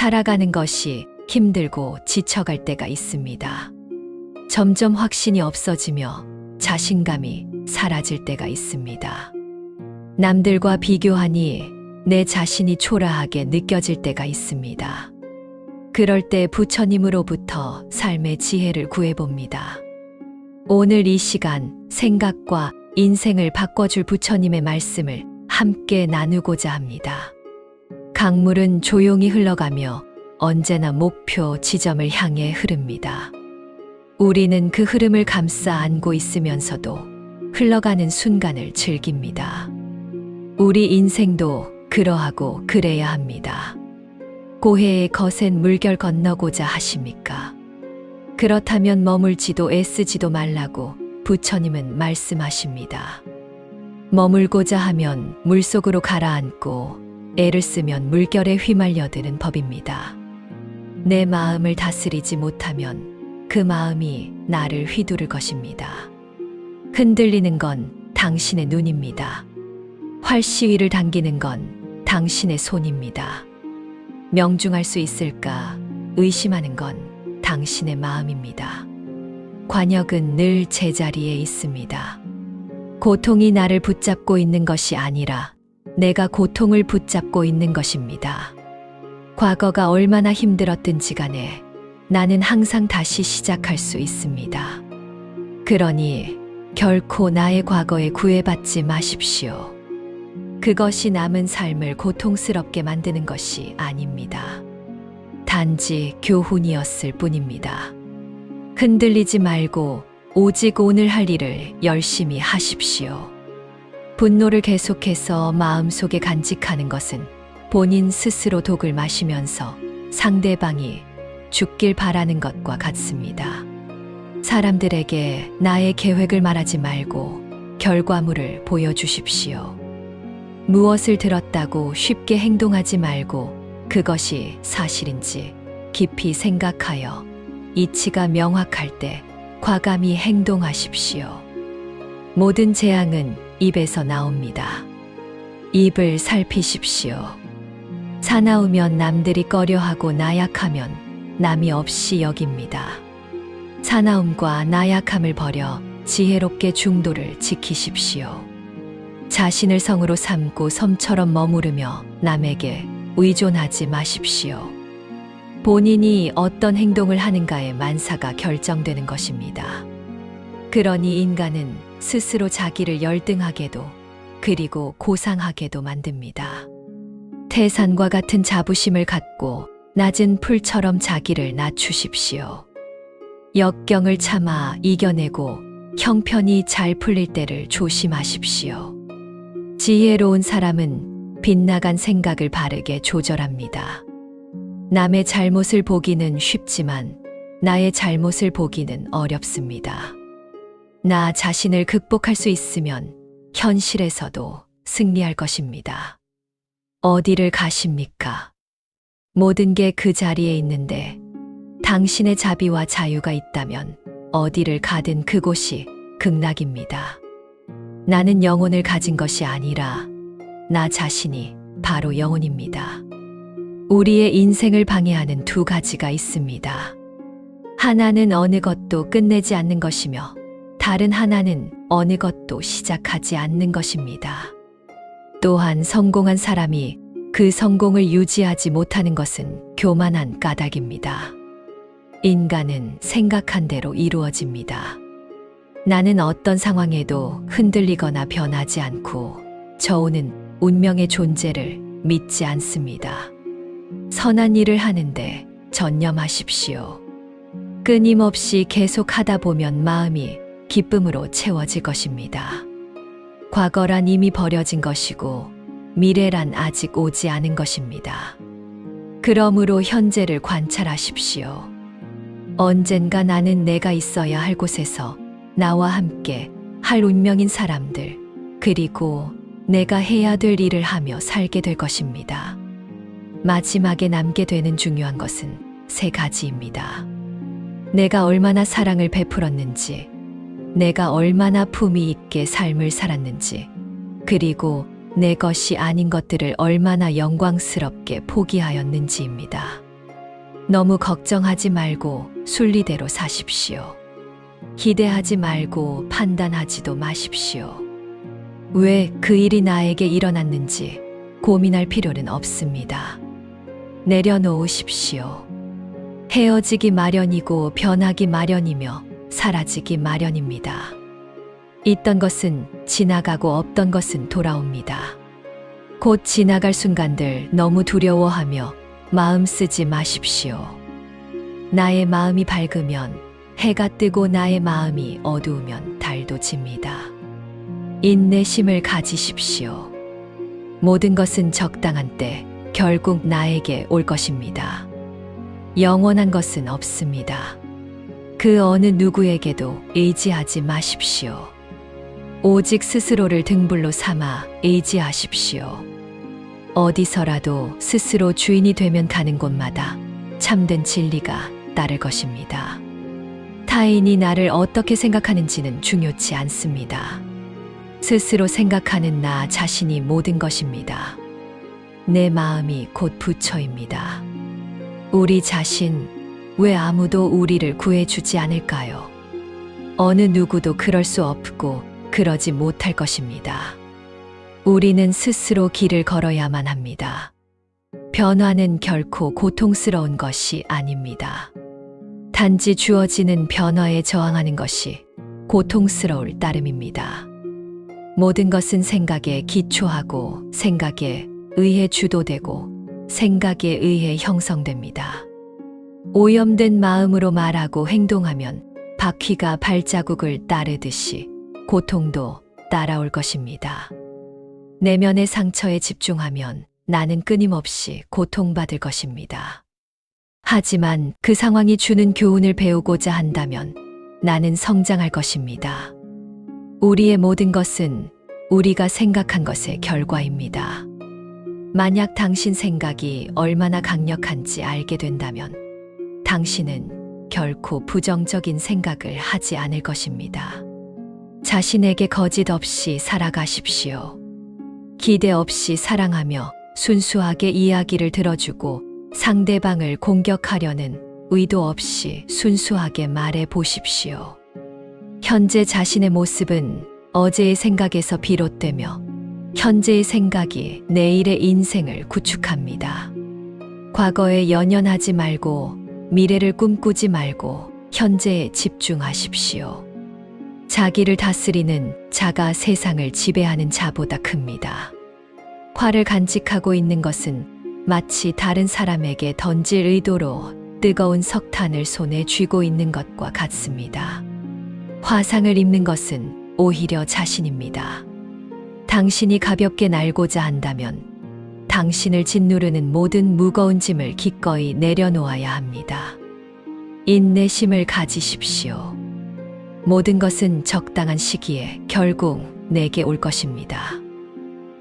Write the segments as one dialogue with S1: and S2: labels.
S1: 살아가는 것이 힘들고 지쳐갈 때가 있습니다. 점점 확신이 없어지며 자신감이 사라질 때가 있습니다. 남들과 비교하니 내 자신이 초라하게 느껴질 때가 있습니다. 그럴 때 부처님으로부터 삶의 지혜를 구해봅니다. 오늘 이 시간 생각과 인생을 바꿔줄 부처님의 말씀을 함께 나누고자 합니다. 강물은 조용히 흘러가며 언제나 목표 지점을 향해 흐릅니다. 우리는 그 흐름을 감싸 안고 있으면서도 흘러가는 순간을 즐깁니다. 우리 인생도 그러하고 그래야 합니다. 고해의 거센 물결 건너고자 하십니까? 그렇다면 머물지도 애쓰지도 말라고 부처님은 말씀하십니다. 머물고자 하면 물속으로 가라앉고 애를 쓰면 물결에 휘말려드는 법입니다. 내 마음을 다스리지 못하면 그 마음이 나를 휘두를 것입니다. 흔들리는 건 당신의 눈입니다. 활시위를 당기는 건 당신의 손입니다. 명중할 수 있을까 의심하는 건 당신의 마음입니다. 관역은 늘 제자리에 있습니다. 고통이 나를 붙잡고 있는 것이 아니라 내가 고통을 붙잡고 있는 것입니다. 과거가 얼마나 힘들었든지 간에 나는 항상 다시 시작할 수 있습니다. 그러니 결코 나의 과거에 구애받지 마십시오. 그것이 남은 삶을 고통스럽게 만드는 것이 아닙니다. 단지 교훈이었을 뿐입니다. 흔들리지 말고 오직 오늘 할 일을 열심히 하십시오. 분노를 계속해서 마음속에 간직하는 것은 본인 스스로 독을 마시면서 상대방이 죽길 바라는 것과 같습니다. 사람들에게 나의 계획을 말하지 말고 결과물을 보여주십시오. 무엇을 들었다고 쉽게 행동하지 말고 그것이 사실인지 깊이 생각하여 이치가 명확할 때 과감히 행동하십시오. 모든 재앙은 입에서 나옵니다. 입을 살피십시오. 사나우면 남들이 꺼려하고 나약하면 남이 없이 여깁니다. 사나움과 나약함을 버려 지혜롭게 중도를 지키십시오. 자신을 성으로 삼고 섬처럼 머무르며 남에게 의존하지 마십시오. 본인이 어떤 행동을 하는가에 만사가 결정되는 것입니다. 그러니 인간은 스스로 자기를 열등하게도 그리고 고상하게도 만듭니다. 태산과 같은 자부심을 갖고 낮은 풀처럼 자기를 낮추십시오. 역경을 참아 이겨내고 형편이 잘 풀릴 때를 조심하십시오. 지혜로운 사람은 빗나간 생각을 바르게 조절합니다. 남의 잘못을 보기는 쉽지만 나의 잘못을 보기는 어렵습니다. 나 자신을 극복할 수 있으면 현실에서도 승리할 것입니다. 어디를 가십니까? 모든 게 그 자리에 있는데 당신의 자비와 자유가 있다면 어디를 가든 그곳이 극락입니다. 나는 영혼을 가진 것이 아니라 나 자신이 바로 영혼입니다. 우리의 인생을 방해하는 두 가지가 있습니다. 하나는 어느 것도 끝내지 않는 것이며 다른 하나는 어느 것도 시작하지 않는 것입니다. 또한 성공한 사람이 그 성공을 유지하지 못하는 것은 교만한 까닭입니다. 인간은 생각한 대로 이루어집니다. 나는 어떤 상황에도 흔들리거나 변하지 않고 저우는 운명의 존재를 믿지 않습니다. 선한 일을 하는데 전념하십시오. 끊임없이 계속 하다 보면 마음이 기쁨으로 채워질 것입니다. 과거란 이미 버려진 것이고 미래란 아직 오지 않은 것입니다. 그러므로 현재를 관찰하십시오. 언젠가 나는 내가 있어야 할 곳에서 나와 함께 할 운명인 사람들, 그리고 내가 해야 될 일을 하며 살게 될 것입니다. 마지막에 남게 되는 중요한 것은 세 가지입니다. 내가 얼마나 사랑을 베풀었는지, 내가 얼마나 품위 있게 삶을 살았는지, 그리고 내 것이 아닌 것들을 얼마나 영광스럽게 포기하였는지입니다. 너무 걱정하지 말고 순리대로 사십시오. 기대하지 말고 판단하지도 마십시오. 왜 그 일이 나에게 일어났는지 고민할 필요는 없습니다. 내려놓으십시오. 헤어지기 마련이고 변하기 마련이며 사라지기 마련입니다. 있던 것은 지나가고 없던 것은 돌아옵니다. 곧 지나갈 순간들 너무 두려워하며 마음 쓰지 마십시오. 나의 마음이 밝으면 해가 뜨고 나의 마음이 어두우면 달도 집니다. 인내심을 가지십시오. 모든 것은 적당한 때 결국 나에게 올 것입니다. 영원한 것은 없습니다. 그 어느 누구에게도 의지하지 마십시오. 오직 스스로를 등불로 삼아 의지하십시오. 어디서라도 스스로 주인이 되면 가는 곳마다 참된 진리가 따를 것입니다. 타인이 나를 어떻게 생각하는지는 중요치 않습니다. 스스로 생각하는 나 자신이 모든 것입니다. 내 마음이 곧 부처입니다. 우리 자신, 왜 아무도 우리를 구해주지 않을까요? 어느 누구도 그럴 수 없고 그러지 못할 것입니다. 우리는 스스로 길을 걸어야만 합니다. 변화는 결코 고통스러운 것이 아닙니다. 단지 주어지는 변화에 저항하는 것이 고통스러울 따름입니다. 모든 것은 생각에 기초하고 생각에 의해 주도되고 생각에 의해 형성됩니다. 오염된 마음으로 말하고 행동하면 바퀴가 발자국을 따르듯이 고통도 따라올 것입니다. 내면의 상처에 집중하면 나는 끊임없이 고통받을 것입니다. 하지만 그 상황이 주는 교훈을 배우고자 한다면 나는 성장할 것입니다. 우리의 모든 것은 우리가 생각한 것의 결과입니다. 만약 당신 생각이 얼마나 강력한지 알게 된다면 당신은 결코 부정적인 생각을 하지 않을 것입니다. 자신에게 거짓 없이 살아가십시오. 기대 없이 사랑하며 순수하게 이야기를 들어주고 상대방을 공격하려는 의도 없이 순수하게 말해 보십시오. 현재 자신의 모습은 어제의 생각에서 비롯되며 현재의 생각이 내일의 인생을 구축합니다. 과거에 연연하지 말고 미래를 꿈꾸지 말고 현재에 집중하십시오. 자기를 다스리는 자가 세상을 지배하는 자보다 큽니다. 화를 간직하고 있는 것은 마치 다른 사람에게 던질 의도로 뜨거운 석탄을 손에 쥐고 있는 것과 같습니다. 화상을 입는 것은 오히려 자신입니다. 당신이 가볍게 날고자 한다면 당신을 짓누르는 모든 무거운 짐을 기꺼이 내려놓아야 합니다. 인내심을 가지십시오. 모든 것은 적당한 시기에 결국 내게 올 것입니다.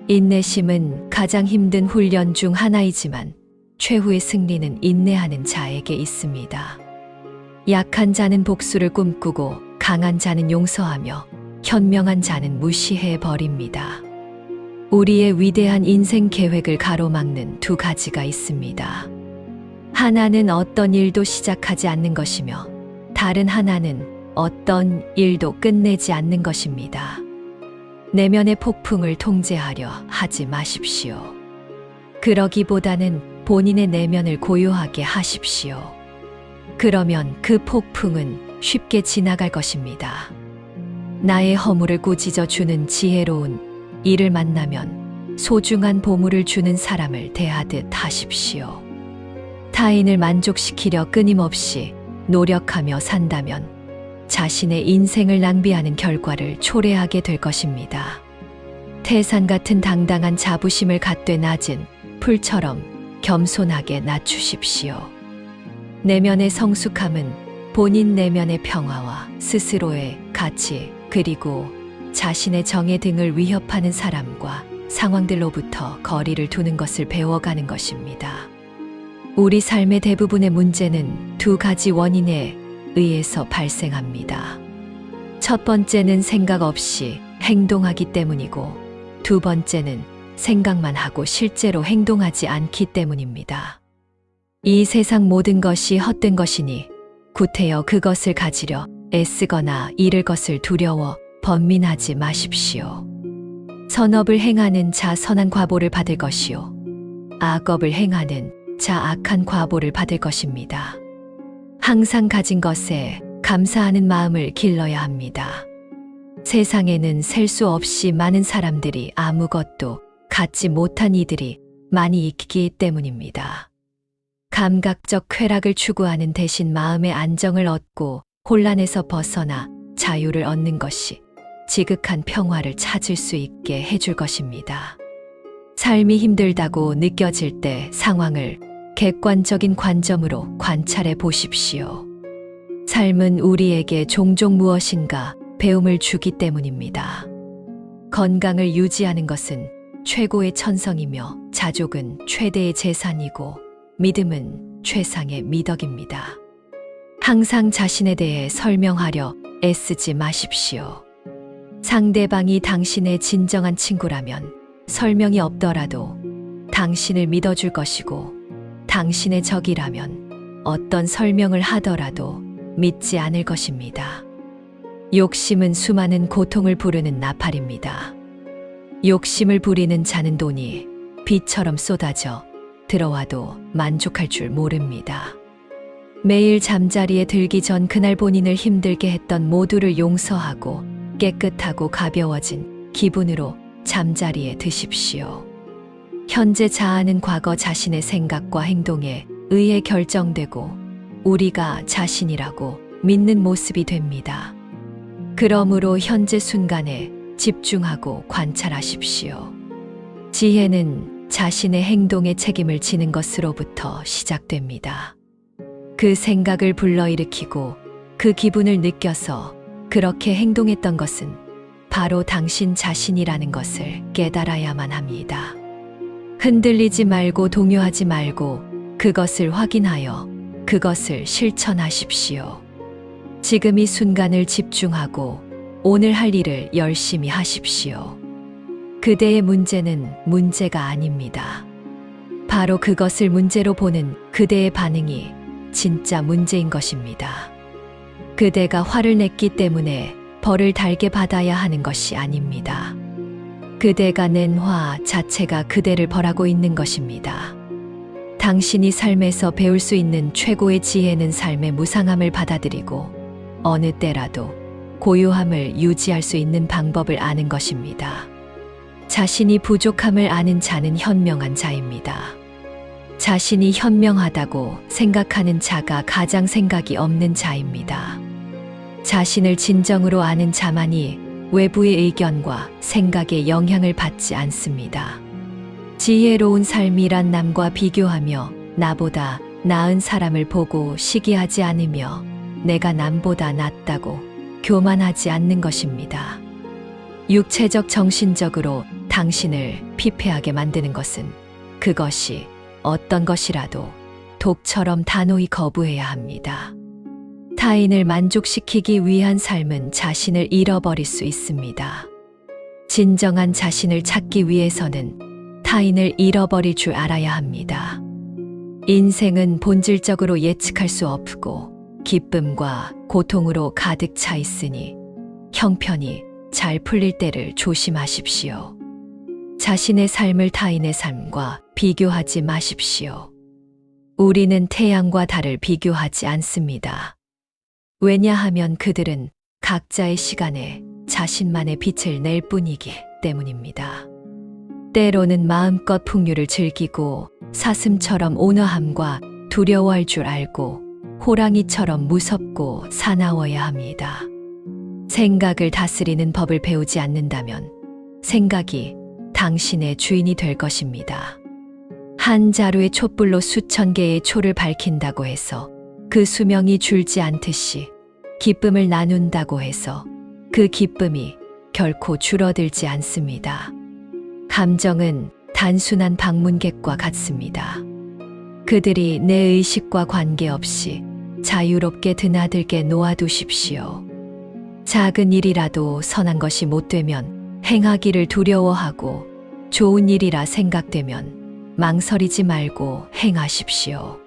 S1: 인내심은 가장 힘든 훈련 중 하나이지만 최후의 승리는 인내하는 자에게 있습니다. 약한 자는 복수를 꿈꾸고 강한 자는 용서하며 현명한 자는 무시해 버립니다. 우리의 위대한 인생 계획을 가로막는 두 가지가 있습니다. 하나는 어떤 일도 시작하지 않는 것이며 다른 하나는 어떤 일도 끝내지 않는 것입니다. 내면의 폭풍을 통제하려 하지 마십시오. 그러기보다는 본인의 내면을 고요하게 하십시오. 그러면 그 폭풍은 쉽게 지나갈 것입니다. 나의 허물을 꾸짖어 주는 지혜로운 이를 만나면 소중한 보물을 주는 사람을 대하듯 하십시오. 타인을 만족시키려 끊임없이 노력하며 산다면 자신의 인생을 낭비하는 결과를 초래하게 될 것입니다. 태산 같은 당당한 자부심을 갖되 낮은 풀처럼 겸손하게 낮추십시오. 내면의 성숙함은 본인 내면의 평화와 스스로의 가치 그리고 자신의 정의 등을 위협하는 사람과 상황들로부터 거리를 두는 것을 배워가는 것입니다. 우리 삶의 대부분의 문제는 두 가지 원인에 의해서 발생합니다. 첫 번째는 생각 없이 행동하기 때문이고 두 번째는 생각만 하고 실제로 행동하지 않기 때문입니다. 이 세상 모든 것이 헛된 것이니 구태여 그것을 가지려 애쓰거나 잃을 것을 두려워 번민하지 마십시오. 선업을 행하는 자 선한 과보를 받을 것이요 악업을 행하는 자 악한 과보를 받을 것입니다. 항상 가진 것에 감사하는 마음을 길러야 합니다. 세상에는 셀 수 없이 많은 사람들이 아무것도 갖지 못한 이들이 많이 있기 때문입니다. 감각적 쾌락을 추구하는 대신 마음의 안정을 얻고 혼란에서 벗어나 자유를 얻는 것이 지극한 평화를 찾을 수 있게 해줄 것입니다. 삶이 힘들다고 느껴질 때 상황을 객관적인 관점으로 관찰해 보십시오. 삶은 우리에게 종종 무엇인가 배움을 주기 때문입니다. 건강을 유지하는 것은 최고의 천성이며 자족은 최대의 재산이고 믿음은 최상의 미덕입니다. 항상 자신에 대해 설명하려 애쓰지 마십시오. 상대방이 당신의 진정한 친구라면 설명이 없더라도 당신을 믿어줄 것이고 당신의 적이라면 어떤 설명을 하더라도 믿지 않을 것입니다. 욕심은 수많은 고통을 부르는 나팔입니다. 욕심을 부리는 자는 돈이 비처럼 쏟아져 들어와도 만족할 줄 모릅니다. 매일 잠자리에 들기 전 그날 본인을 힘들게 했던 모두를 용서하고 깨끗하고 가벼워진 기분으로 잠자리에 드십시오. 현재 자아는 과거 자신의 생각과 행동에 의해 결정되고 우리가 자신이라고 믿는 모습이 됩니다. 그러므로 현재 순간에 집중하고 관찰하십시오. 지혜는 자신의 행동에 책임을 지는 것으로부터 시작됩니다. 그 생각을 불러일으키고 그 기분을 느껴서 그렇게 행동했던 것은 바로 당신 자신이라는 것을 깨달아야만 합니다. 흔들리지 말고 동요하지 말고 그것을 확인하여 그것을 실천하십시오. 지금 이 순간을 집중하고 오늘 할 일을 열심히 하십시오. 그대의 문제는 문제가 아닙니다. 바로 그것을 문제로 보는 그대의 반응이 진짜 문제인 것입니다. 그대가 화를 냈기 때문에 벌을 달게 받아야 하는 것이 아닙니다. 그대가 낸 화 자체가 그대를 벌하고 있는 것입니다. 당신이 삶에서 배울 수 있는 최고의 지혜는 삶의 무상함을 받아들이고 어느 때라도 고요함을 유지할 수 있는 방법을 아는 것입니다. 자신이 부족함을 아는 자는 현명한 자입니다. 자신이 현명하다고 생각하는 자가 가장 생각이 없는 자입니다. 자신을 진정으로 아는 자만이 외부의 의견과 생각에 영향을 받지 않습니다. 지혜로운 삶이란 남과 비교하며 나보다 나은 사람을 보고 시기하지 않으며 내가 남보다 낫다고 교만하지 않는 것입니다. 육체적 정신적으로 당신을 피폐하게 만드는 것은 그것이 어떤 것이라도 독처럼 단호히 거부해야 합니다. 타인을 만족시키기 위한 삶은 자신을 잃어버릴 수 있습니다. 진정한 자신을 찾기 위해서는 타인을 잃어버릴 줄 알아야 합니다. 인생은 본질적으로 예측할 수 없고 기쁨과 고통으로 가득 차 있으니 형편이 잘 풀릴 때를 조심하십시오. 자신의 삶을 타인의 삶과 비교하지 마십시오. 우리는 태양과 달을 비교하지 않습니다. 왜냐하면 그들은 각자의 시간에 자신만의 빛을 낼 뿐이기 때문입니다. 때로는 마음껏 풍류를 즐기고 사슴처럼 온화함과 두려워할 줄 알고 호랑이처럼 무섭고 사나워야 합니다. 생각을 다스리는 법을 배우지 않는다면 생각이 당신의 주인이 될 것입니다. 한 자루의 촛불로 수천 개의 초를 밝힌다고 해서 그 수명이 줄지 않듯이 기쁨을 나눈다고 해서 그 기쁨이 결코 줄어들지 않습니다. 감정은 단순한 방문객과 같습니다. 그들이 내 의식과 관계없이 자유롭게 드나들게 놓아두십시오. 작은 일이라도 선한 것이 못되면 행하기를 두려워하고 좋은 일이라 생각되면 망설이지 말고 행하십시오.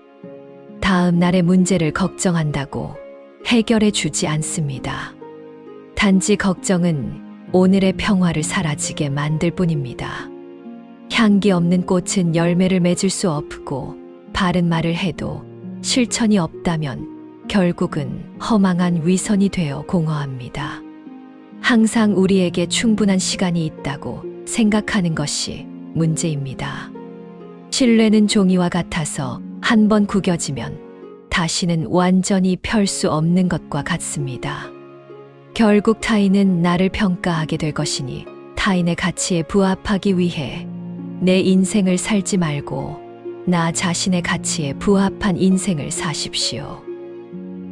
S1: 다음 날의 문제를 걱정한다고 해결해 주지 않습니다. 단지 걱정은 오늘의 평화를 사라지게 만들 뿐입니다. 향기 없는 꽃은 열매를 맺을 수 없고 바른 말을 해도 실천이 없다면 결국은 허망한 위선이 되어 공허합니다. 항상 우리에게 충분한 시간이 있다고 생각하는 것이 문제입니다. 신뢰는 종이와 같아서 한 번 구겨지면 다시는 완전히 펼 수 없는 것과 같습니다. 결국 타인은 나를 평가하게 될 것이니 타인의 가치에 부합하기 위해 내 인생을 살지 말고 나 자신의 가치에 부합한 인생을 사십시오.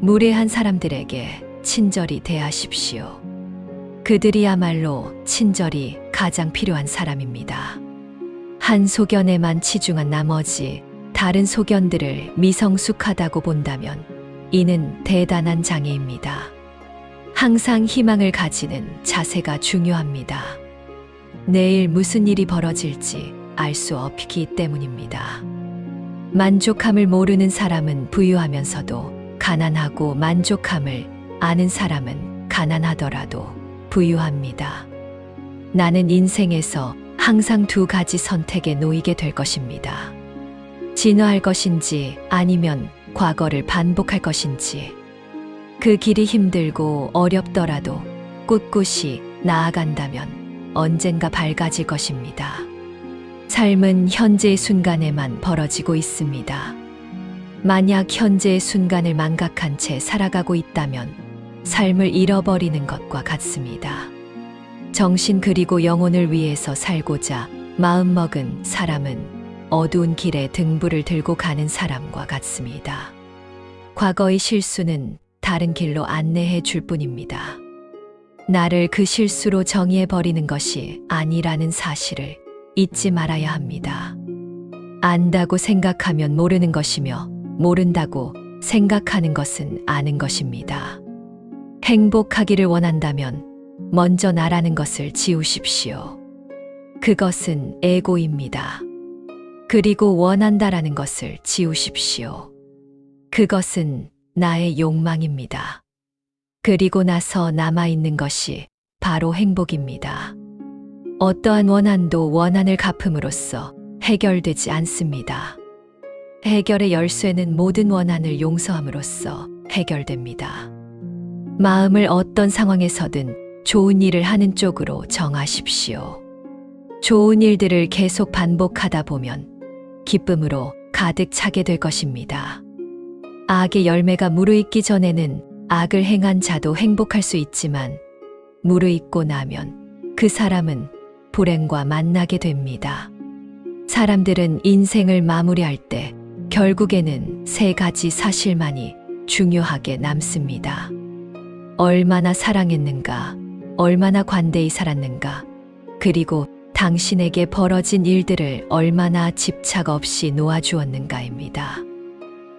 S1: 무례한 사람들에게 친절히 대하십시오. 그들이야말로 친절이 가장 필요한 사람입니다. 한 소견에만 치중한 나머지 다른 소견들을 미성숙하다고 본다면 이는 대단한 장애입니다. 항상 희망을 가지는 자세가 중요합니다. 내일 무슨 일이 벌어질지 알 수 없기 때문입니다. 만족함을 모르는 사람은 부유하면서도 가난하고 만족함을 아는 사람은 가난하더라도 부유합니다. 나는 인생에서 항상 두 가지 선택에 놓이게 될 것입니다. 진화할 것인지 아니면 과거를 반복할 것인지. 그 길이 힘들고 어렵더라도 꿋꿋이 나아간다면 언젠가 밝아질 것입니다. 삶은 현재의 순간에만 벌어지고 있습니다. 만약 현재의 순간을 망각한 채 살아가고 있다면 삶을 잃어버리는 것과 같습니다. 정신 그리고 영혼을 위해서 살고자 마음먹은 사람은 어두운 길에 등불을 들고 가는 사람과 같습니다. 과거의 실수는 다른 길로 안내해 줄 뿐입니다. 나를 그 실수로 정의해버리는 것이 아니라는 사실을 잊지 말아야 합니다. 안다고 생각하면 모르는 것이며 모른다고 생각하는 것은 아는 것입니다. 행복하기를 원한다면 먼저 나라는 것을 지우십시오. 그것은 에고입니다. 그리고 원한다라는 것을 지우십시오. 그것은 나의 욕망입니다. 그리고 나서 남아있는 것이 바로 행복입니다. 어떠한 원한도 원한을 갚음으로써 해결되지 않습니다. 해결의 열쇠는 모든 원한을 용서함으로써 해결됩니다. 마음을 어떤 상황에서든 좋은 일을 하는 쪽으로 정하십시오. 좋은 일들을 계속 반복하다 보면 기쁨으로 가득 차게 될 것입니다. 악의 열매가 무르익기 전에는 악을 행한 자도 행복할 수 있지만 무르익고 나면 그 사람은 불행과 만나게 됩니다. 사람들은 인생을 마무리할 때 결국에는 세 가지 사실만이 중요하게 남습니다. 얼마나 사랑했는가, 얼마나 관대히 살았는가, 그리고 당신에게 벌어진 일들을 얼마나 집착 없이 놓아주었는가입니다.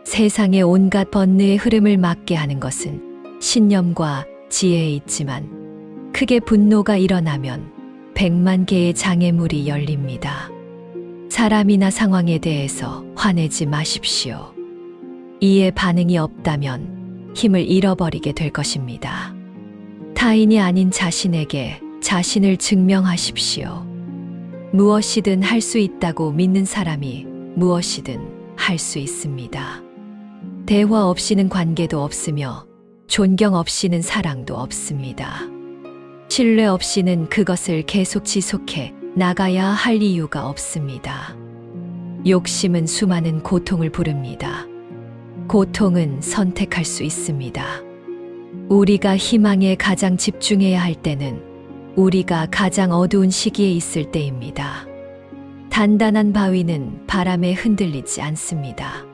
S1: 세상의 온갖 번뇌의 흐름을 막게 하는 것은 신념과 지혜에 있지만 크게 분노가 일어나면 100만 개의 장애물이 열립니다. 사람이나 상황에 대해서 화내지 마십시오. 이에 반응이 없다면 힘을 잃어버리게 될 것입니다. 타인이 아닌 자신에게 자신을 증명하십시오. 무엇이든 할 수 있다고 믿는 사람이 무엇이든 할 수 있습니다. 대화 없이는 관계도 없으며 존경 없이는 사랑도 없습니다. 신뢰 없이는 그것을 계속 지속해 나가야 할 이유가 없습니다. 욕심은 수많은 고통을 부릅니다. 고통은 선택할 수 있습니다. 우리가 희망에 가장 집중해야 할 때는 우리가 가장 어두운 시기에 있을 때입니다. 단단한 바위는 바람에 흔들리지 않습니다.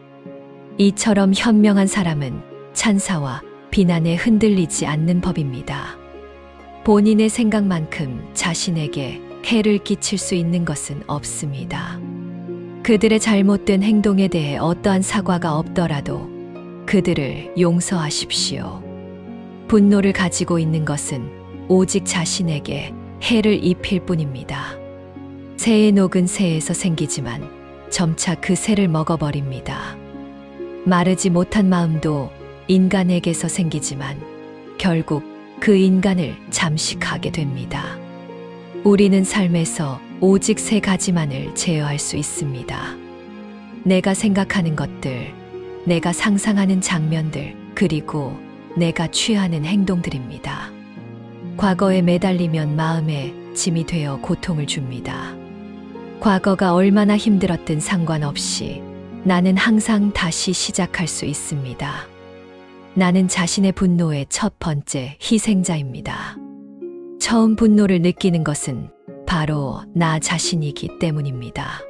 S1: 이처럼 현명한 사람은 찬사와 비난에 흔들리지 않는 법입니다. 본인의 생각만큼 자신에게 해를 끼칠 수 있는 것은 없습니다. 그들의 잘못된 행동에 대해 어떠한 사과가 없더라도 그들을 용서하십시오. 분노를 가지고 있는 것은 오직 자신에게 해를 입힐 뿐입니다. 새의 녹은 새에서 생기지만 점차 그 새를 먹어버립니다. 마르지 못한 마음도 인간에게서 생기지만 결국 그 인간을 잠식하게 됩니다. 우리는 삶에서 오직 세 가지만을 제어할 수 있습니다. 내가 생각하는 것들, 내가 상상하는 장면들, 그리고 내가 취하는 행동들입니다. 과거에 매달리면 마음에 짐이 되어 고통을 줍니다. 과거가 얼마나 힘들었든 상관없이 나는 항상 다시 시작할 수 있습니다. 나는 자신의 분노의 첫 번째 희생자입니다. 처음 분노를 느끼는 것은 바로 나 자신이기 때문입니다.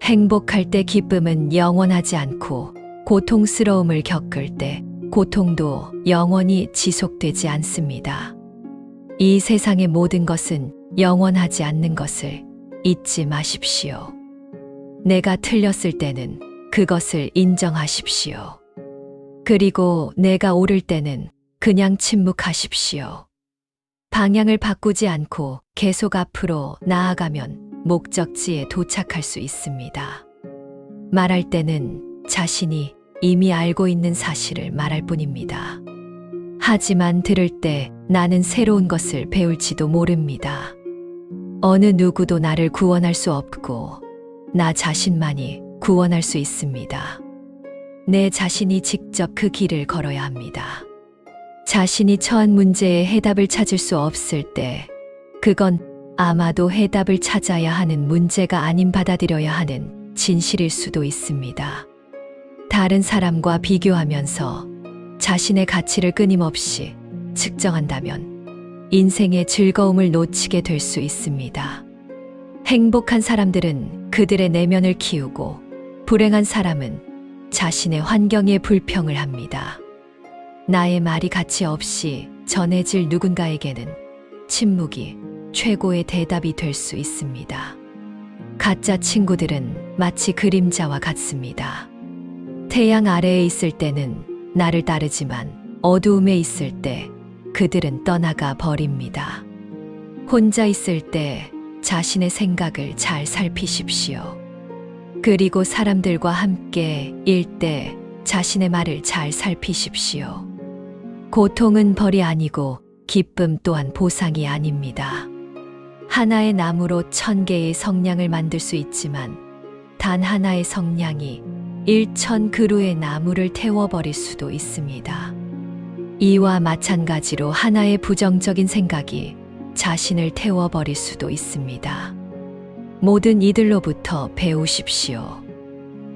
S1: 행복할 때 기쁨은 영원하지 않고 고통스러움을 겪을 때 고통도 영원히 지속되지 않습니다. 이 세상의 모든 것은 영원하지 않는 것을 잊지 마십시오. 내가 틀렸을 때는 그것을 인정하십시오. 그리고 내가 옳을 때는 그냥 침묵하십시오. 방향을 바꾸지 않고 계속 앞으로 나아가면 목적지에 도착할 수 있습니다. 말할 때는 자신이 이미 알고 있는 사실을 말할 뿐입니다. 하지만 들을 때 나는 새로운 것을 배울지도 모릅니다. 어느 누구도 나를 구원할 수 없고 나 자신만이 구원할 수 있습니다. 내 자신이 직접 그 길을 걸어야 합니다. 자신이 처한 문제에 해답을 찾을 수 없을 때 그건 아마도 해답을 찾아야 하는 문제가 아닌 받아들여야 하는 진실일 수도 있습니다. 다른 사람과 비교하면서 자신의 가치를 끊임없이 측정한다면 인생의 즐거움을 놓치게 될 수 있습니다. 행복한 사람들은 그들의 내면을 키우고 불행한 사람은 자신의 환경에 불평을 합니다. 나의 말이 가치 없이 전해질 누군가에게는 침묵이 최고의 대답이 될 수 있습니다. 가짜 친구들은 마치 그림자와 같습니다. 태양 아래에 있을 때는 나를 따르지만 어두움에 있을 때 그들은 떠나가 버립니다. 혼자 있을 때 자신의 생각을 잘 살피십시오. 그리고 사람들과 함께 일 때 자신의 말을 잘 살피십시오. 고통은 벌이 아니고 기쁨 또한 보상이 아닙니다. 하나의 나무로 1000개의 성냥을 만들 수 있지만 단 하나의 성냥이 1000그루의 나무를 태워버릴 수도 있습니다. 이와 마찬가지로 하나의 부정적인 생각이 자신을 태워버릴 수도 있습니다. 모든 이들로부터 배우십시오.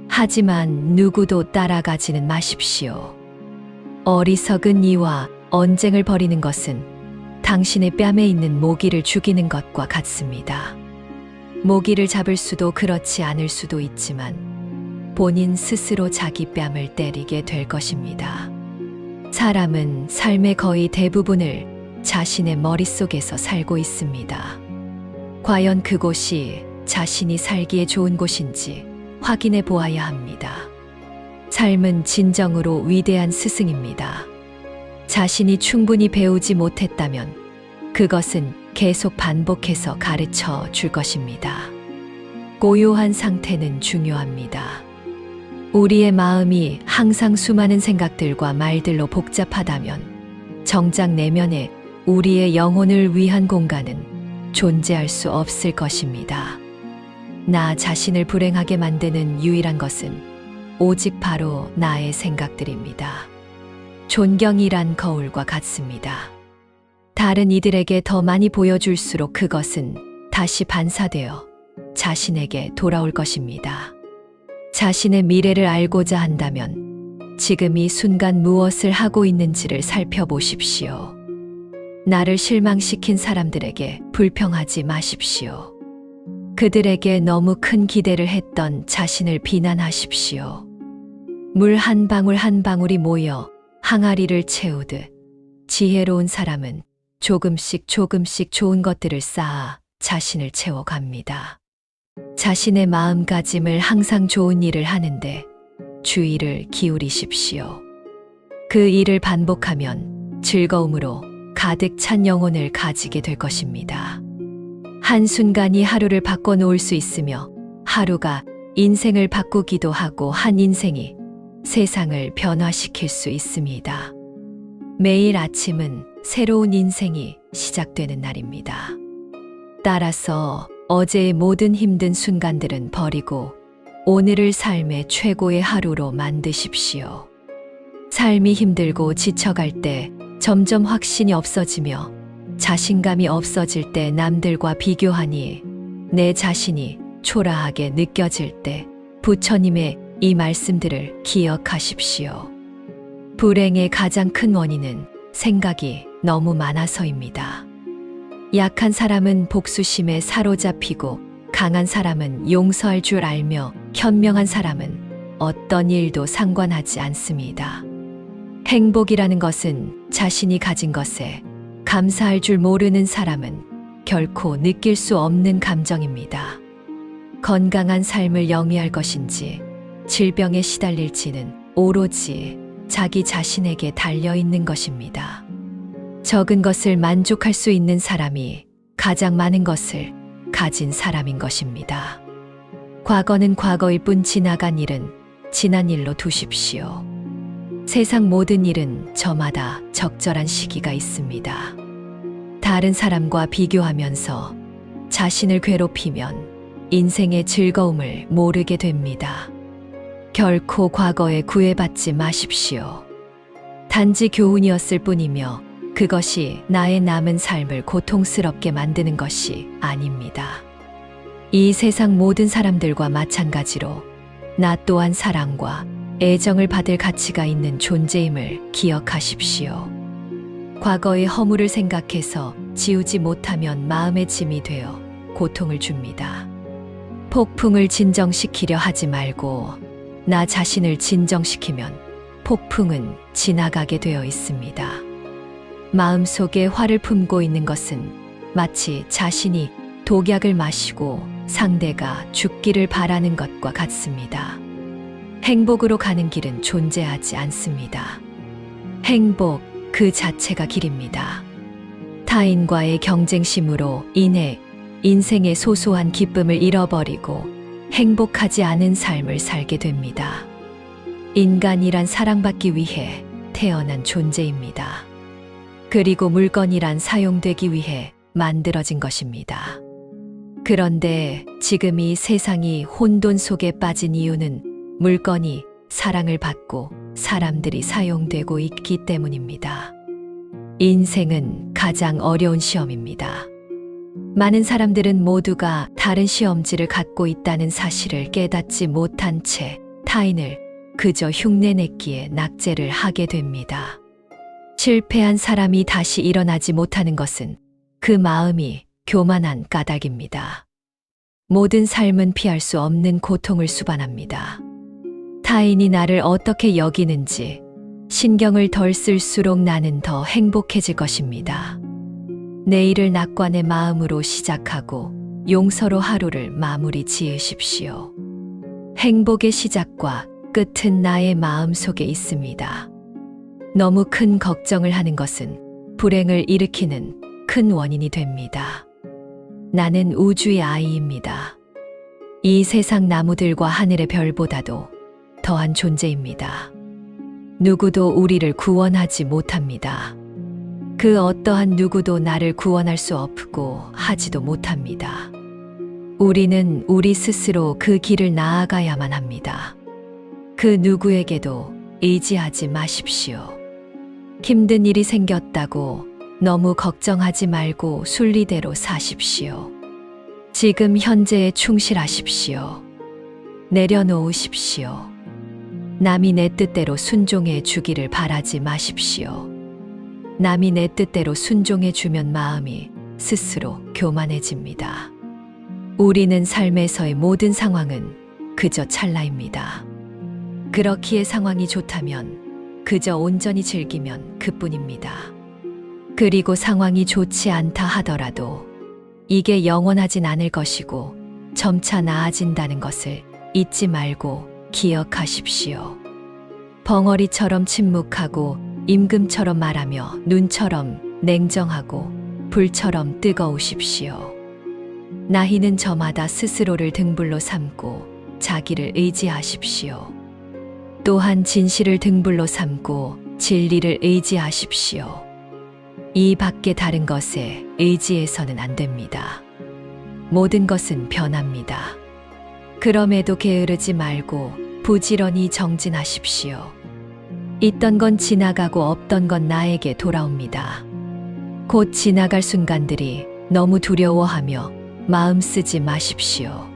S1: 하지만 누구도 따라가지는 마십시오. 어리석은 이와 언쟁을 벌이는 것은 당신의 뺨에 있는 모기를 죽이는 것과 같습니다. 모기를 잡을 수도 그렇지 않을 수도 있지만 본인 스스로 자기 뺨을 때리게 될 것입니다. 사람은 삶의 거의 대부분을 자신의 머릿속에서 살고 있습니다. 과연 그곳이 자신이 살기에 좋은 곳인지 확인해 보아야 합니다. 삶은 진정으로 위대한 스승입니다. 자신이 충분히 배우지 못했다면 그것은 계속 반복해서 가르쳐 줄 것입니다. 고요한 상태는 중요합니다. 우리의 마음이 항상 수많은 생각들과 말들로 복잡하다면 정작 내면에 우리의 영혼을 위한 공간은 존재할 수 없을 것입니다. 나 자신을 불행하게 만드는 유일한 것은 오직 바로 나의 생각들입니다. 존경이란 거울과 같습니다. 다른 이들에게 더 많이 보여줄수록 그것은 다시 반사되어 자신에게 돌아올 것입니다. 자신의 미래를 알고자 한다면 지금 이 순간 무엇을 하고 있는지를 살펴보십시오. 나를 실망시킨 사람들에게 불평하지 마십시오. 그들에게 너무 큰 기대를 했던 자신을 비난하십시오. 물 한 방울 한 방울이 모여 항아리를 채우듯 지혜로운 사람은 조금씩 조금씩 좋은 것들을 쌓아 자신을 채워갑니다. 자신의 마음가짐을 항상 좋은 일을 하는데 주의를 기울이십시오. 그 일을 반복하면 즐거움으로 가득 찬 영혼을 가지게 될 것입니다. 한순간이 하루를 바꿔놓을 수 있으며 하루가 인생을 바꾸기도 하고 한 인생이 세상을 변화시킬 수 있습니다. 매일 아침은 새로운 인생이 시작되는 날입니다. 따라서 어제의 모든 힘든 순간들은 버리고 오늘을 삶의 최고의 하루로 만드십시오. 삶이 힘들고 지쳐갈 때 점점 확신이 없어지며 자신감이 없어질 때 남들과 비교하니 내 자신이 초라하게 느껴질 때 부처님의 이 말씀들을 기억하십시오. 불행의 가장 큰 원인은 생각이 너무 많아서입니다. 약한 사람은 복수심에 사로잡히고 강한 사람은 용서할 줄 알며 현명한 사람은 어떤 일도 상관하지 않습니다. 행복이라는 것은 자신이 가진 것에 감사할 줄 모르는 사람은 결코 느낄 수 없는 감정입니다. 건강한 삶을 영위할 것인지 질병에 시달릴지는 오로지 자기 자신에게 달려있는 것입니다. 적은 것을 만족할 수 있는 사람이 가장 많은 것을 가진 사람인 것입니다. 과거는 과거일 뿐 지나간 일은 지난 일로 두십시오. 세상 모든 일은 저마다 적절한 시기가 있습니다. 다른 사람과 비교하면서 자신을 괴롭히면 인생의 즐거움을 모르게 됩니다. 결코 과거에 구애받지 마십시오. 단지 교훈이었을 뿐이며 그것이 나의 남은 삶을 고통스럽게 만드는 것이 아닙니다. 이 세상 모든 사람들과 마찬가지로 나 또한 사랑과 애정을 받을 가치가 있는 존재임을 기억하십시오. 과거의 허물을 생각해서 지우지 못하면 마음의 짐이 되어 고통을 줍니다. 폭풍을 진정시키려 하지 말고 나 자신을 진정시키면 폭풍은 지나가게 되어 있습니다. 마음속에 화를 품고 있는 것은 마치 자신이 독약을 마시고 상대가 죽기를 바라는 것과 같습니다. 행복으로 가는 길은 존재하지 않습니다. 행복 그 자체가 길입니다. 타인과의 경쟁심으로 인해 인생의 소소한 기쁨을 잃어버리고 행복하지 않은 삶을 살게 됩니다. 인간이란 사랑받기 위해 태어난 존재입니다. 그리고 물건이란 사용되기 위해 만들어진 것입니다. 그런데 지금 이 세상이 혼돈 속에 빠진 이유는 물건이 사랑을 받고 사람들이 사용되고 있기 때문입니다. 인생은 가장 어려운 시험입니다. 많은 사람들은 모두가 다른 시험지를 갖고 있다는 사실을 깨닫지 못한 채 타인을 그저 흉내냈기에 낙제를 하게 됩니다. 실패한 사람이 다시 일어나지 못하는 것은 그 마음이 교만한 까닭입니다. 모든 삶은 피할 수 없는 고통을 수반합니다. 타인이 나를 어떻게 여기는지 신경을 덜 쓸수록 나는 더 행복해질 것입니다. 내일을 낙관의 마음으로 시작하고 용서로 하루를 마무리 지으십시오. 행복의 시작과 끝은 나의 마음 속에 있습니다. 너무 큰 걱정을 하는 것은 불행을 일으키는 큰 원인이 됩니다. 나는 우주의 아이입니다. 이 세상 나무들과 하늘의 별보다도 더한 존재입니다. 누구도 우리를 구원하지 못합니다. 그 어떠한 누구도 나를 구원할 수 없고 하지도 못합니다. 우리는 우리 스스로 그 길을 나아가야만 합니다. 그 누구에게도 의지하지 마십시오. 힘든 일이 생겼다고 너무 걱정하지 말고 순리대로 사십시오. 지금 현재에 충실하십시오. 내려놓으십시오. 남이 내 뜻대로 순종해 주기를 바라지 마십시오. 남이 내 뜻대로 순종해 주면 마음이 스스로 교만해집니다. 우리는 삶에서의 모든 상황은 그저 찰나입니다. 그렇기에 상황이 좋다면 그저 온전히 즐기면 그뿐입니다. 그리고 상황이 좋지 않다 하더라도 이게 영원하진 않을 것이고 점차 나아진다는 것을 잊지 말고 기억하십시오. 벙어리처럼 침묵하고 임금처럼 말하며 눈처럼 냉정하고 불처럼 뜨거우십시오. 나이는 저마다 스스로를 등불로 삼고 자기를 의지하십시오. 또한 진실을 등불로 삼고 진리를 의지하십시오. 이 밖에 다른 것에 의지해서는 안 됩니다. 모든 것은 변합니다. 그럼에도 게으르지 말고 부지런히 정진하십시오. 있던 건 지나가고 없던 건 나에게 돌아옵니다. 곧 지나갈 순간들이 너무 두려워하며 마음 쓰지 마십시오.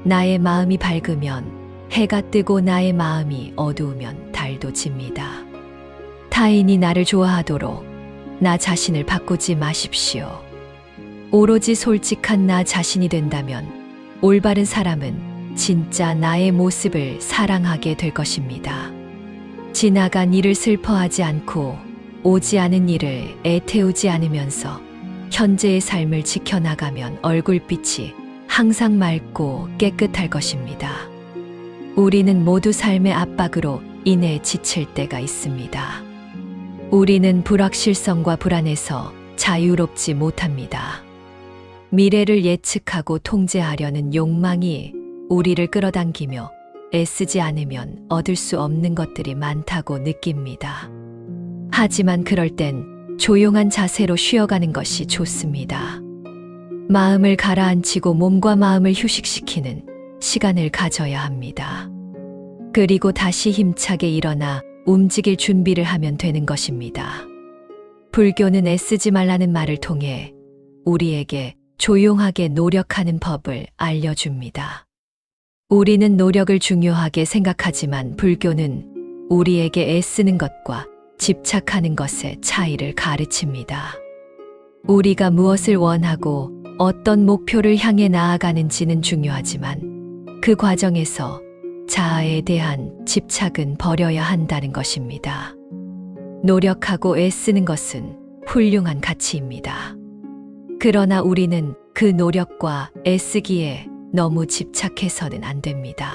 S1: 나의 마음이 밝으면 해가 뜨고 나의 마음이 어두우면 달도 집니다. 타인이 나를 좋아하도록 나 자신을 바꾸지 마십시오. 오로지 솔직한 나 자신이 된다면 올바른 사람은 진짜 나의 모습을 사랑하게 될 것입니다. 지나간 일을 슬퍼하지 않고 오지 않은 일을 애태우지 않으면서 현재의 삶을 지켜나가면 얼굴빛이 항상 맑고 깨끗할 것입니다. 우리는 모두 삶의 압박으로 인해 지칠 때가 있습니다. 우리는 불확실성과 불안에서 자유롭지 못합니다. 미래를 예측하고 통제하려는 욕망이 우리를 끌어당기며 애쓰지 않으면 얻을 수 없는 것들이 많다고 느낍니다. 하지만 그럴 땐 조용한 자세로 쉬어가는 것이 좋습니다. 마음을 가라앉히고 몸과 마음을 휴식시키는 시간을 가져야 합니다. 그리고 다시 힘차게 일어나 움직일 준비를 하면 되는 것입니다. 불교는 애쓰지 말라는 말을 통해 우리에게 조용하게 노력하는 법을 알려줍니다. 우리는 노력을 중요하게 생각하지만 불교는 우리에게 애쓰는 것과 집착하는 것의 차이를 가르칩니다. 우리가 무엇을 원하고 어떤 목표를 향해 나아가는지는 중요하지만 그 과정에서 자아에 대한 집착은 버려야 한다는 것입니다. 노력하고 애쓰는 것은 훌륭한 가치입니다. 그러나 우리는 그 노력과 애쓰기에 너무 집착해서는 안 됩니다.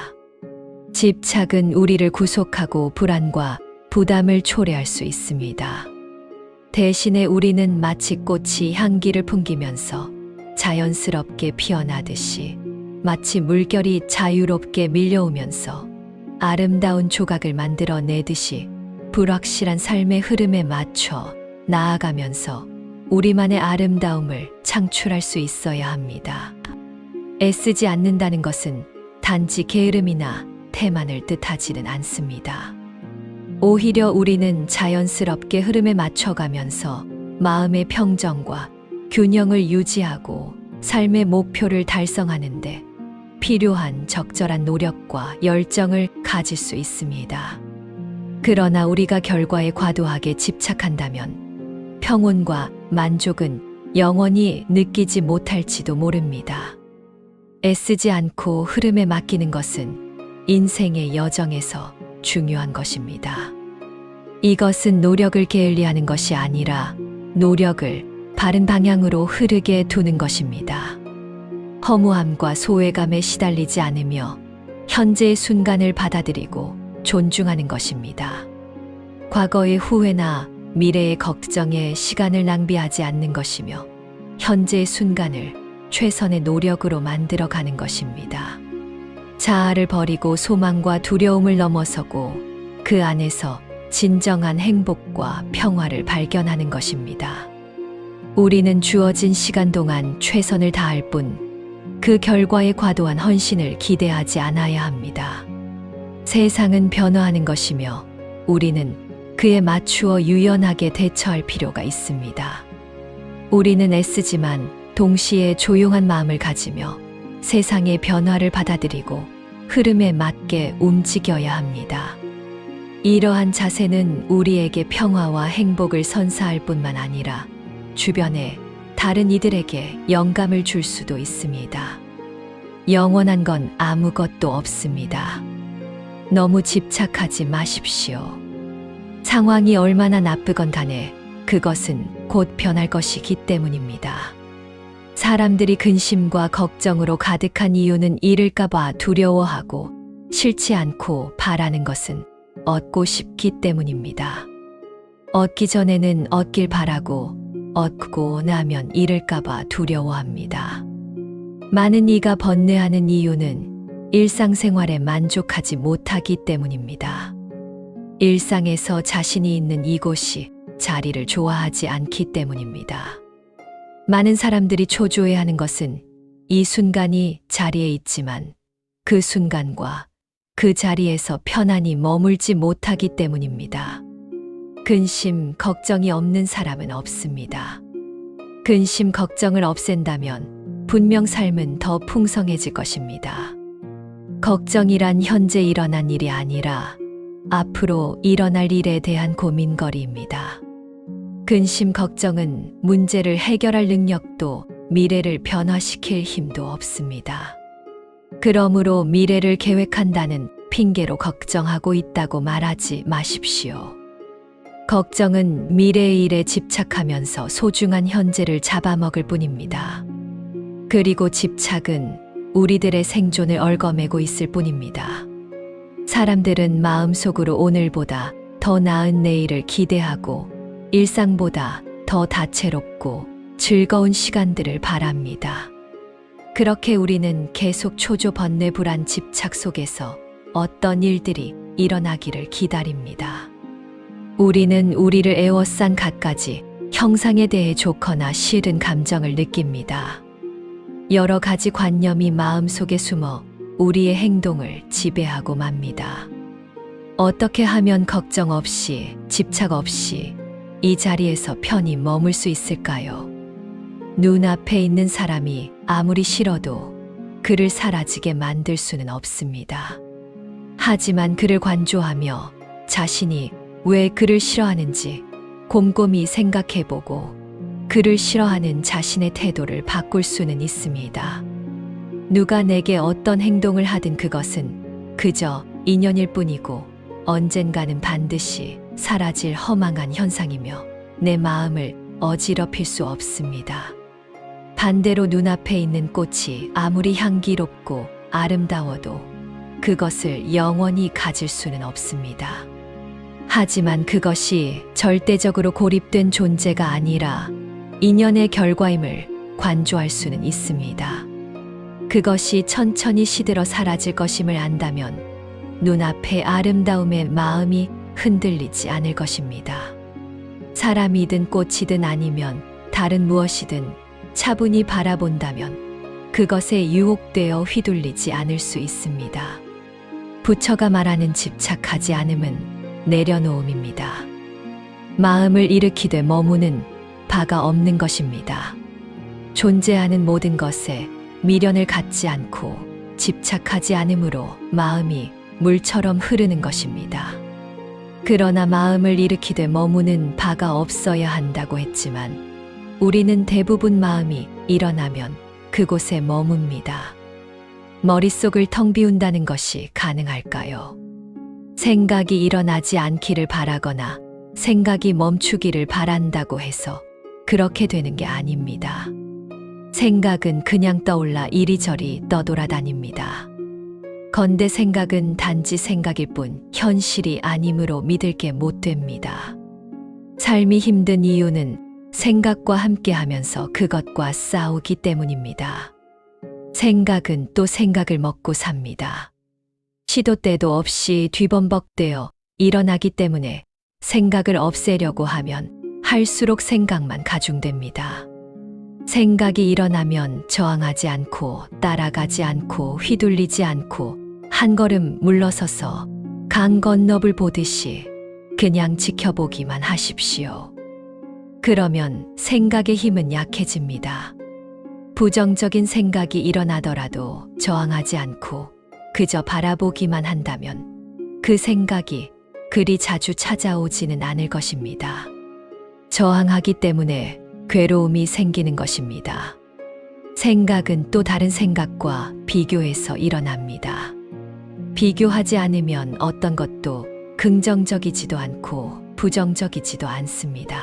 S1: 집착은 우리를 구속하고 불안과 부담을 초래할 수 있습니다. 대신에 우리는 마치 꽃이 향기를 풍기면서 자연스럽게 피어나듯이 마치 물결이 자유롭게 밀려오면서 아름다운 조각을 만들어내듯이 불확실한 삶의 흐름에 맞춰 나아가면서 우리만의 아름다움을 창출할 수 있어야 합니다. 애쓰지 않는다는 것은 단지 게으름이나 태만을 뜻하지는 않습니다. 오히려 우리는 자연스럽게 흐름에 맞춰가면서 마음의 평정과 균형을 유지하고 삶의 목표를 달성하는데 필요한 적절한 노력과 열정을 가질 수 있습니다. 그러나 우리가 결과에 과도하게 집착한다면 평온과 만족은 영원히 느끼지 못할지도 모릅니다. 애쓰지 않고 흐름에 맡기는 것은 인생의 여정에서 중요한 것입니다. 이것은 노력을 게을리하는 것이 아니라 노력을 바른 방향으로 흐르게 두는 것입니다. 허무함과 소외감에 시달리지 않으며 현재의 순간을 받아들이고 존중하는 것입니다. 과거의 후회나 미래의 걱정에 시간을 낭비하지 않는 것이며 현재의 순간을 최선의 노력으로 만들어가는 것입니다. 자아를 버리고 소망과 두려움을 넘어서고 그 안에서 진정한 행복과 평화를 발견하는 것입니다. 우리는 주어진 시간 동안 최선을 다할 뿐 그 결과에 과도한 헌신을 기대하지 않아야 합니다. 세상은 변화하는 것이며 우리는 그에 맞추어 유연하게 대처할 필요가 있습니다. 우리는 애쓰지만 동시에 조용한 마음을 가지며 세상의 변화를 받아들이고 흐름에 맞게 움직여야 합니다. 이러한 자세는 우리에게 평화와 행복을 선사할 뿐만 아니라 주변에 다른 이들에게 영감을 줄 수도 있습니다. 영원한 건 아무것도 없습니다. 너무 집착하지 마십시오. 상황이 얼마나 나쁘건 간에 그것은 곧 변할 것이기 때문입니다. 사람들이 근심과 걱정으로 가득한 이유는 잃을까봐 두려워하고 싫지 않고 바라는 것은 얻고 싶기 때문입니다. 얻기 전에는 얻길 바라고 얻고 나면 잃을까봐 두려워합니다. 많은 이가 번뇌하는 이유는 일상생활에 만족하지 못하기 때문입니다. 일상에서 자신이 있는 이곳이 자리를 좋아하지 않기 때문입니다. 많은 사람들이 초조해하는 것은 이 순간이 자리에 있지만 그 순간과 그 자리에서 편안히 머물지 못하기 때문입니다. 근심, 걱정이 없는 사람은 없습니다. 근심, 걱정을 없앤다면 분명 삶은 더 풍성해질 것입니다. 걱정이란 현재 일어난 일이 아니라 앞으로 일어날 일에 대한 고민거리입니다. 근심, 걱정은 문제를 해결할 능력도 미래를 변화시킬 힘도 없습니다. 그러므로 미래를 계획한다는 핑계로 걱정하고 있다고 말하지 마십시오. 걱정은 미래의 일에 집착하면서 소중한 현재를 잡아먹을 뿐입니다. 그리고 집착은 우리들의 생존을 얽어매고 있을 뿐입니다. 사람들은 마음속으로 오늘보다 더 나은 내일을 기대하고 일상보다 더 다채롭고 즐거운 시간들을 바랍니다. 그렇게 우리는 계속 초조번뇌불안 집착 속에서 어떤 일들이 일어나기를 기다립니다. 우리는 우리를 에워싼 갖가지 형상에 대해 좋거나 싫은 감정을 느낍니다. 여러 가지 관념이 마음속에 숨어 우리의 행동을 지배하고 맙니다. 어떻게 하면 걱정 없이, 집착 없이 이 자리에서 편히 머물 수 있을까요? 눈앞에 있는 사람이 아무리 싫어도 그를 사라지게 만들 수는 없습니다. 하지만 그를 관조하며 자신이 왜 그를 싫어하는지 곰곰이 생각해보고 그를 싫어하는 자신의 태도를 바꿀 수는 있습니다. 누가 내게 어떤 행동을 하든 그것은 그저 인연일 뿐이고 언젠가는 반드시 사라질 허망한 현상이며 내 마음을 어지럽힐 수 없습니다. 반대로 눈앞에 있는 꽃이 아무리 향기롭고 아름다워도 그것을 영원히 가질 수는 없습니다. 하지만 그것이 절대적으로 고립된 존재가 아니라 인연의 결과임을 관조할 수는 있습니다. 그것이 천천히 시들어 사라질 것임을 안다면 눈앞의 아름다움에 마음이 흔들리지 않을 것입니다. 사람이든 꽃이든 아니면 다른 무엇이든 차분히 바라본다면 그것에 유혹되어 휘둘리지 않을 수 있습니다. 부처가 말하는 집착하지 않음은 내려놓음입니다. 마음을 일으키되 머무는 바가 없는 것입니다. 존재하는 모든 것에 미련을 갖지 않고 집착하지 않으므로 마음이 물처럼 흐르는 것입니다. 그러나 마음을 일으키되 머무는 바가 없어야 한다고 했지만 우리는 대부분 마음이 일어나면 그곳에 머뭅니다. 머릿속을 텅 비운다는 것이 가능할까요? 생각이 일어나지 않기를 바라거나 생각이 멈추기를 바란다고 해서 그렇게 되는 게 아닙니다. 생각은 그냥 떠올라 이리저리 떠돌아다닙니다. 건대 생각은 단지 생각일 뿐 현실이 아니므로 믿을 게 못 됩니다. 삶이 힘든 이유는 생각과 함께 하면서 그것과 싸우기 때문입니다. 생각은 또 생각을 먹고 삽니다. 시도 때도 없이 뒤범벅되어 일어나기 때문에 생각을 없애려고 하면 할수록 생각만 가중됩니다. 생각이 일어나면 저항하지 않고 따라가지 않고 휘둘리지 않고 한 걸음 물러서서 강 건너불 보듯이 그냥 지켜보기만 하십시오. 그러면 생각의 힘은 약해집니다. 부정적인 생각이 일어나더라도 저항하지 않고 그저 바라보기만 한다면 그 생각이 그리 자주 찾아오지는 않을 것입니다. 저항하기 때문에 괴로움이 생기는 것입니다. 생각은 또 다른 생각과 비교해서 일어납니다. 비교하지 않으면 어떤 것도 긍정적이지도 않고 부정적이지도 않습니다.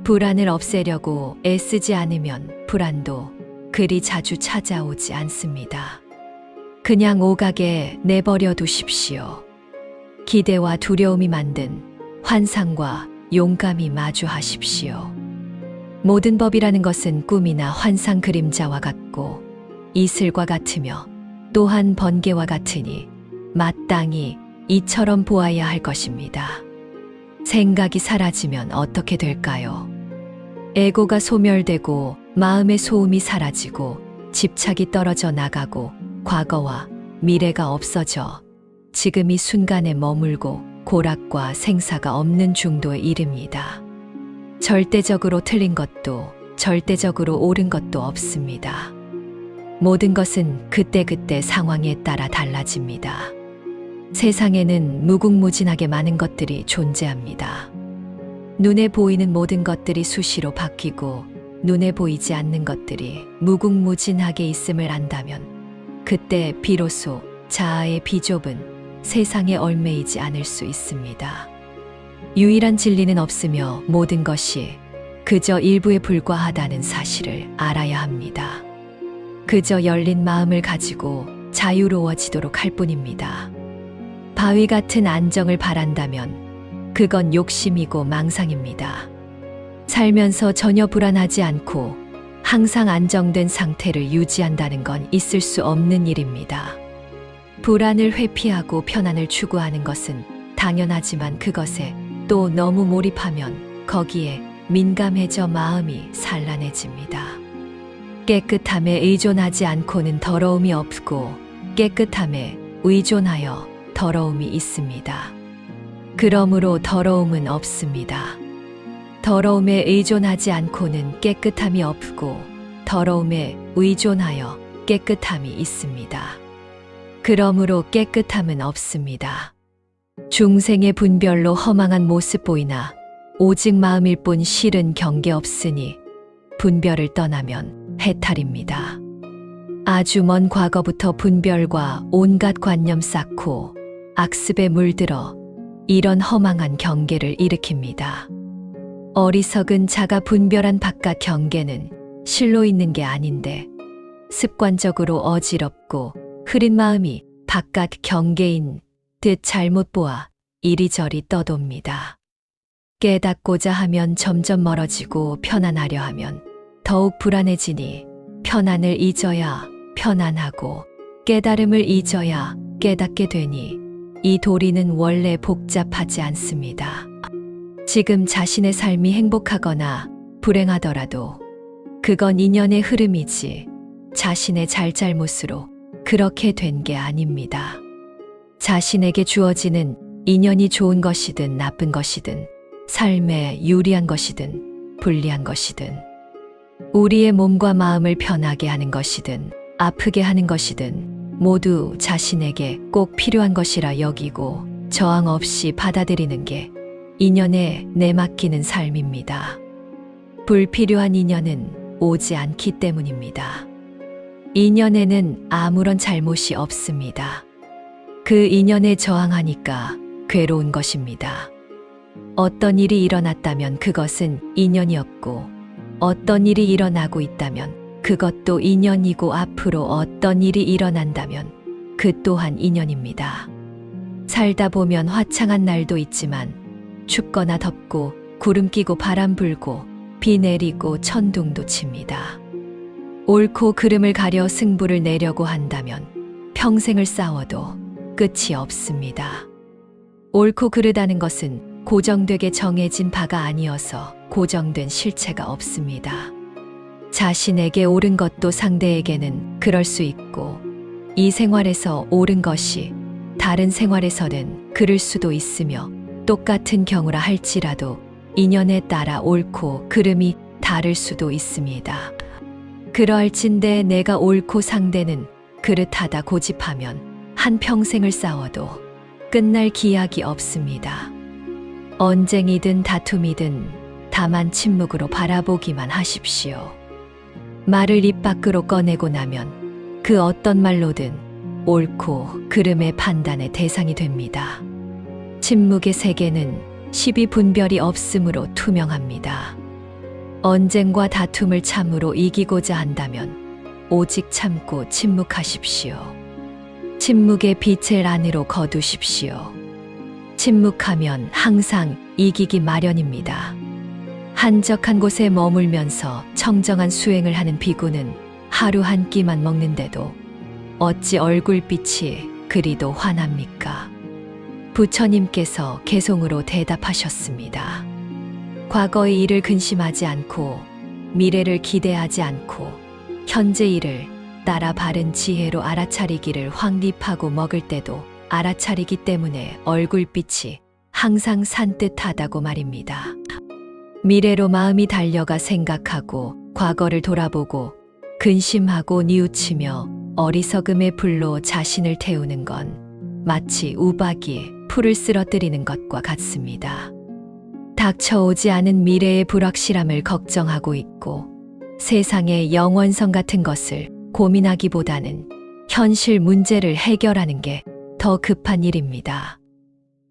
S1: 불안을 없애려고 애쓰지 않으면 불안도 그리 자주 찾아오지 않습니다. 그냥 오가게 내버려 두십시오. 기대와 두려움이 만든 환상과 용감히 마주하십시오. 모든 법이라는 것은 꿈이나 환상 그림자와 같고 이슬과 같으며 또한 번개와 같으니 마땅히 이처럼 보아야 할 것입니다. 생각이 사라지면 어떻게 될까요? 에고가 소멸되고 마음의 소음이 사라지고 집착이 떨어져 나가고 과거와 미래가 없어져 지금 이 순간에 머물고 고락과 생사가 없는 중도에 이릅니다. 절대적으로 틀린 것도 절대적으로 옳은 것도 없습니다. 모든 것은 그때그때 상황에 따라 달라집니다. 세상에는 무궁무진하게 많은 것들이 존재합니다. 눈에 보이는 모든 것들이 수시로 바뀌고 눈에 보이지 않는 것들이 무궁무진하게 있음을 안다면 그때 비로소 자아의 비좁은 세상에 얽매이지 않을 수 있습니다. 유일한 진리는 없으며 모든 것이 그저 일부에 불과하다는 사실을 알아야 합니다. 그저 열린 마음을 가지고 자유로워지도록 할 뿐입니다. 바위 같은 안정을 바란다면 그건 욕심이고 망상입니다. 살면서 전혀 불안하지 않고 항상 안정된 상태를 유지한다는 건 있을 수 없는 일입니다. 불안을 회피하고 편안을 추구하는 것은 당연하지만 그것에 또 너무 몰입하면 거기에 민감해져 마음이 산란해집니다. 깨끗함에 의존하지 않고는 더러움이 없고 깨끗함에 의존하여 더러움이 있습니다. 그러므로 더러움은 없습니다. 더러움에 의존하지 않고는 깨끗함이 없고 더러움에 의존하여 깨끗함이 있습니다. 그러므로 깨끗함은 없습니다. 중생의 분별로 허망한 모습 보이나 오직 마음일 뿐 실은 경계 없으니 분별을 떠나면 해탈입니다. 아주 먼 과거부터 분별과 온갖 관념 쌓고 악습에 물들어 이런 허망한 경계를 일으킵니다. 어리석은 자가 분별한 바깥 경계는 실로 있는 게 아닌데 습관적으로 어지럽고 흐린 마음이 바깥 경계인 듯 잘못 보아 이리저리 떠돕니다. 깨닫고자 하면 점점 멀어지고 편안하려 하면 더욱 불안해지니 편안을 잊어야 편안하고 깨달음을 잊어야 깨닫게 되니 이 도리는 원래 복잡하지 않습니다. 지금 자신의 삶이 행복하거나 불행하더라도 그건 인연의 흐름이지 자신의 잘잘못으로 그렇게 된 게 아닙니다. 자신에게 주어지는 인연이 좋은 것이든 나쁜 것이든 삶에 유리한 것이든 불리한 것이든 우리의 몸과 마음을 편하게 하는 것이든 아프게 하는 것이든 모두 자신에게 꼭 필요한 것이라 여기고 저항 없이 받아들이는 게 인연에 내맡기는 삶입니다. 불필요한 인연은 오지 않기 때문입니다. 인연에는 아무런 잘못이 없습니다. 그 인연에 저항하니까 괴로운 것입니다. 어떤 일이 일어났다면 그것은 인연이었고 어떤 일이 일어나고 있다면 그것도 인연이고 앞으로 어떤 일이 일어난다면 그 또한 인연입니다. 살다 보면 화창한 날도 있지만 춥거나 덥고 구름 끼고 바람 불고 비 내리고 천둥도 칩니다. 옳고 그름을 가려 승부를 내려고 한다면 평생을 싸워도 끝이 없습니다. 옳고 그르다는 것은 고정되게 정해진 바가 아니어서 고정된 실체가 없습니다. 자신에게 옳은 것도 상대에게는 그럴 수 있고 이 생활에서 옳은 것이 다른 생활에서는 그를 수도 있으며 똑같은 경우라 할지라도 인연에 따라 옳고 그름이 다를 수도 있습니다. 그러할진대 내가 옳고 상대는 그릇하다 고집하면 한평생을 싸워도 끝날 기약이 없습니다. 언쟁이든 다툼이든 다만 침묵으로 바라보기만 하십시오. 말을 입 밖으로 꺼내고 나면 그 어떤 말로든 옳고 그름의 판단의 대상이 됩니다. 침묵의 세계는 시비 분별이 없으므로 투명합니다. 언쟁과 다툼을 참으로 이기고자 한다면 오직 참고 침묵하십시오. 침묵의 빛을 안으로 거두십시오. 침묵하면 항상 이기기 마련입니다. 한적한 곳에 머물면서 청정한 수행을 하는 비구는 하루 한 끼만 먹는데도 어찌 얼굴빛이 그리도 환합니까? 부처님께서 개송으로 대답하셨습니다. 과거의 일을 근심하지 않고 미래를 기대하지 않고 현재 일을 따라 바른 지혜로 알아차리기를 확립하고 먹을 때도 알아차리기 때문에 얼굴빛이 항상 산뜻하다고 말입니다. 미래로 마음이 달려가 생각하고 과거를 돌아보고 근심하고 뉘우치며 어리석음의 불로 자신을 태우는 건 마치 우박이 풀을 쓰러뜨리는 것과 같습니다. 닥쳐오지 않은 미래의 불확실함을 걱정하고 있고 세상의 영원성 같은 것을 고민하기보다는 현실 문제를 해결하는 게 더 급한 일입니다.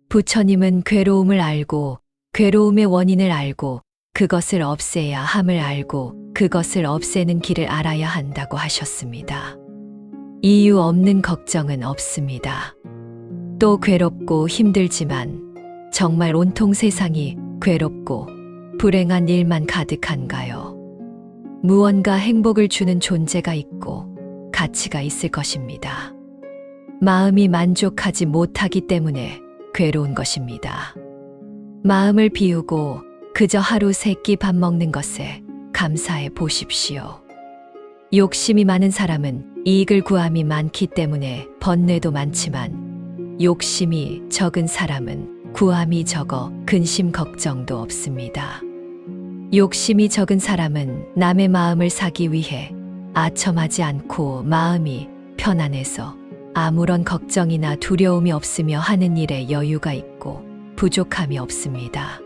S1: 부처님은 괴로움을 알고 괴로움의 원인을 알고 그것을 없애야 함을 알고 그것을 없애는 길을 알아야 한다고 하셨습니다. 이유 없는 걱정은 없습니다. 또 괴롭고 힘들지만 정말 온통 세상이 괴롭고 불행한 일만 가득한가요? 무언가 행복을 주는 존재가 있고 가치가 있을 것입니다. 마음이 만족하지 못하기 때문에 괴로운 것입니다. 마음을 비우고 그저 하루 세 끼 밥 먹는 것에 감사해 보십시오. 욕심이 많은 사람은 이익을 구함이 많기 때문에 번뇌도 많지만 욕심이 적은 사람은 구함이 적어 근심 걱정도 없습니다. 욕심이 적은 사람은 남의 마음을 사기 위해 아첨하지 않고 마음이 편안해서 아무런 걱정이나 두려움이 없으며 하는 일에 여유가 있고 부족함이 없습니다.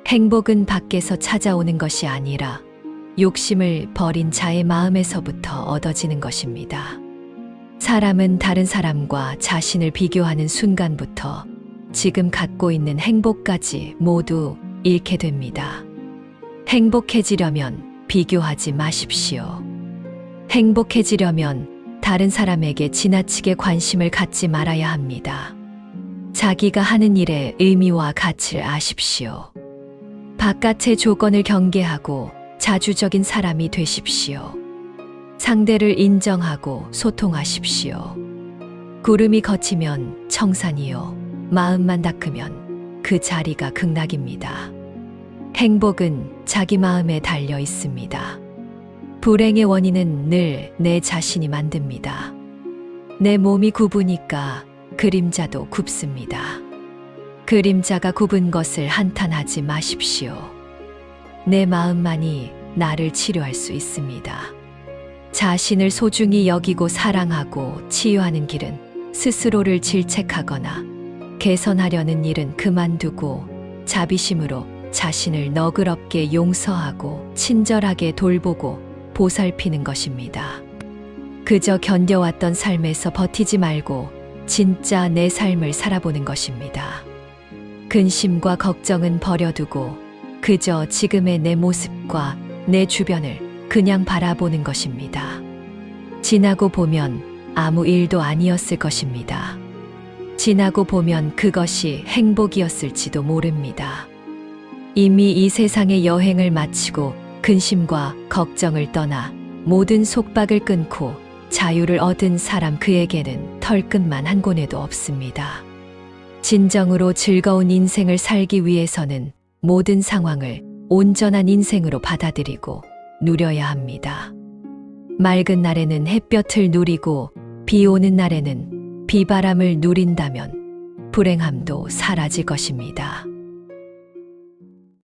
S1: 행복은 밖에서 찾아오는 것이 아니라 욕심을 버린 자의 마음에서부터 얻어지는 것입니다. 사람은 다른 사람과 자신을 비교하는 순간부터 지금 갖고 있는 행복까지 모두 잃게 됩니다. 행복해지려면 비교하지 마십시오. 행복해지려면 다른 사람에게 지나치게 관심을 갖지 말아야 합니다. 자기가 하는 일의 의미와 가치를 아십시오. 바깥의 조건을 경계하고 자주적인 사람이 되십시오. 상대를 인정하고 소통하십시오. 구름이 걷히면 청산이요. 마음만 닦으면 그 자리가 극락입니다. 행복은 자기 마음에 달려 있습니다. 불행의 원인은 늘 내 자신이 만듭니다. 내 몸이 굽으니까 그림자도 굽습니다. 그림자가 굽은 것을 한탄하지 마십시오. 내 마음만이 나를 치료할 수 있습니다. 자신을 소중히 여기고 사랑하고 치유하는 길은 스스로를 질책하거나 개선하려는 일은 그만두고 자비심으로 자신을 너그럽게 용서하고 친절하게 돌보고 보살피는 것입니다. 그저 견뎌왔던 삶에서 버티지 말고 진짜 내 삶을 살아보는 것입니다. 근심과 걱정은 버려두고 그저 지금의 내 모습과 내 주변을 그냥 바라보는 것입니다. 지나고 보면 아무 일도 아니었을 것입니다. 지나고 보면 그것이 행복이었을지도 모릅니다. 이미 이 세상의 여행을 마치고 근심과 걱정을 떠나 모든 속박을 끊고 자유를 얻은 사람 그에게는 털끝만 한 고뇌도 없습니다. 진정으로 즐거운 인생을 살기 위해서는 모든 상황을 온전한 인생으로 받아들이고 누려야 합니다. 맑은 날에는 햇볕을 누리고 비 오는 날에는 비바람을 누린다면 불행함도 사라질 것입니다.